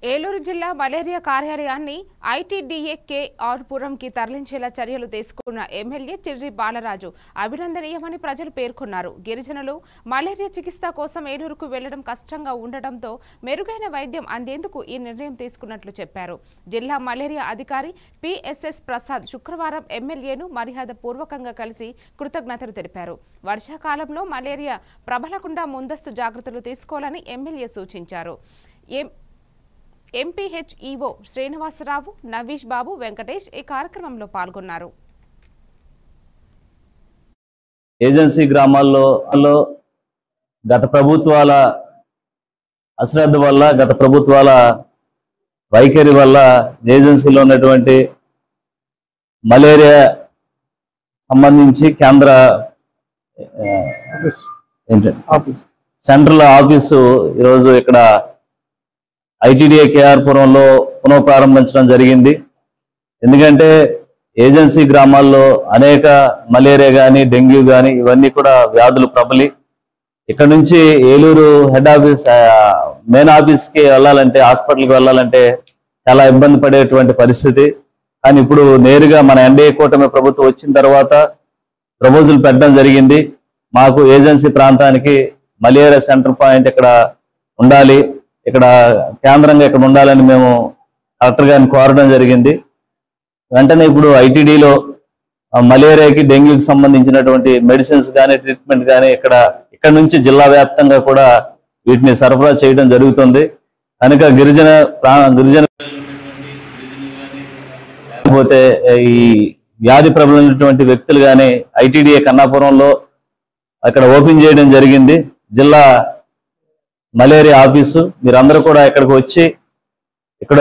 ఏలూరు జిల్లా మలేరియా కార్యాలయాన్ని ఐటీడీఏకే ఆర్పురంకి తరలించేలా చర్యలు తీసుకున్న ఎమ్మెల్యే చిర్రి బాలరాజు అభినందనీయమని ప్రజలు పేర్కొన్నారు. గిరిజనులు మలేరియా చికిత్స కోసం ఏలూరుకు వెళ్లడం కష్టంగా ఉండడంతో మెరుగైన వైద్యం అందేందుకు ఈ నిర్ణయం తీసుకున్నట్లు చెప్పారు. జిల్లా మలేరియా అధికారి పిఎస్ఎస్ ప్రసాద్ శుక్రవారం ఎమ్మెల్యేను మర్యాదపూర్వకంగా కలిసి కృతజ్ఞతలు తెలిపారు. వర్షాకాలంలో మలేరియా ప్రబలకుండా ముందస్తు జాగ్రత్తలు తీసుకోవాలని ఎమ్మెల్యే సూచించారు. ఎంపీహెచ్ఈఓ శ్రీనివాసరావు, నవీష్ బాబు, వెంకటేష్ ఈ కార్యక్రమంలో పాల్గొన్నారు. ఏజెన్సీ గ్రామాల్లో గత ప్రభుత్వాల అశ్రద్ధ వల్ల, గత ప్రభుత్వాల వైఖరి వల్ల ఏజెన్సీలో ఉన్నటువంటి మలేరియా సంబంధించి కేంద్ర సెంట్రల్ ఆఫీసు ఈరోజు ఇక్కడ ఐటీడీఏ కేఆర్పురంలో పునఃప్రారంభించడం జరిగింది. ఎందుకంటే ఏజెన్సీ గ్రామాల్లో అనేక మలేరియా కానీ, డెంగ్యూ కానీ ఇవన్నీ కూడా వ్యాధులు ప్రబలి ఇక్కడ నుంచి ఏలూరు హెడ్ ఆఫీస్ మెయిన్ ఆఫీస్కి వెళ్ళాలంటే, హాస్పిటల్కి వెళ్ళాలంటే చాలా ఇబ్బంది పడేటువంటి పరిస్థితి. కానీ ఇప్పుడు నేరుగా మన ఎన్డీఏ కూటమి ప్రభుత్వం వచ్చిన తర్వాత ప్రపోజల్ పెట్టడం జరిగింది. మాకు ఏజెన్సీ ప్రాంతానికి మలేరియా సెంటర్ పాయింట్ ఇక్కడ ఉండాలి, ఇక్కడ కేంద్రంగా ఇక్కడ ఉండాలని మేము కలెక్టర్ గారిని కోరడం జరిగింది. వెంటనే ఇప్పుడు ఐటీడీలో మలేరియాకి, డెంగ్యూకి సంబంధించినటువంటి మెడిసిన్స్ కానీ, ట్రీట్మెంట్ కానీ ఇక్కడ నుంచి జిల్లా వ్యాప్తంగా కూడా వీటిని సరఫరా చేయడం జరుగుతుంది. కనుక గిరిజన లేకపోతే ఈ వ్యాధి ప్రబలినటువంటి వ్యక్తులు కానీ ఐటీడీఏ కన్నాపురంలో అక్కడ ఓపెన్ చేయడం జరిగింది జిల్లా మలేరియా ఆఫీసు. మీరందరూ కూడా ఇక్కడికి వచ్చి ఇక్కడ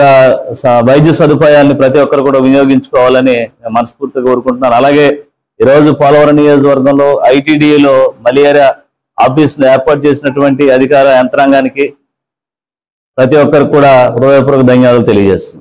వైద్య సదుపాయాన్ని ప్రతి ఒక్కరు కూడా వినియోగించుకోవాలని మనస్ఫూర్తిగా కోరుకుంటున్నాను. అలాగే ఈరోజు పోలవరం నియోజకవర్గంలో ఐటీడీఏలో మలేరియా ఆఫీసును ఏర్పాటు చేసినటువంటి అధికార యంత్రాంగానికి ప్రతి ఒక్కరికి కూడా హృదయపూర్వక ధన్యవాదాలు తెలియజేస్తున్నాను.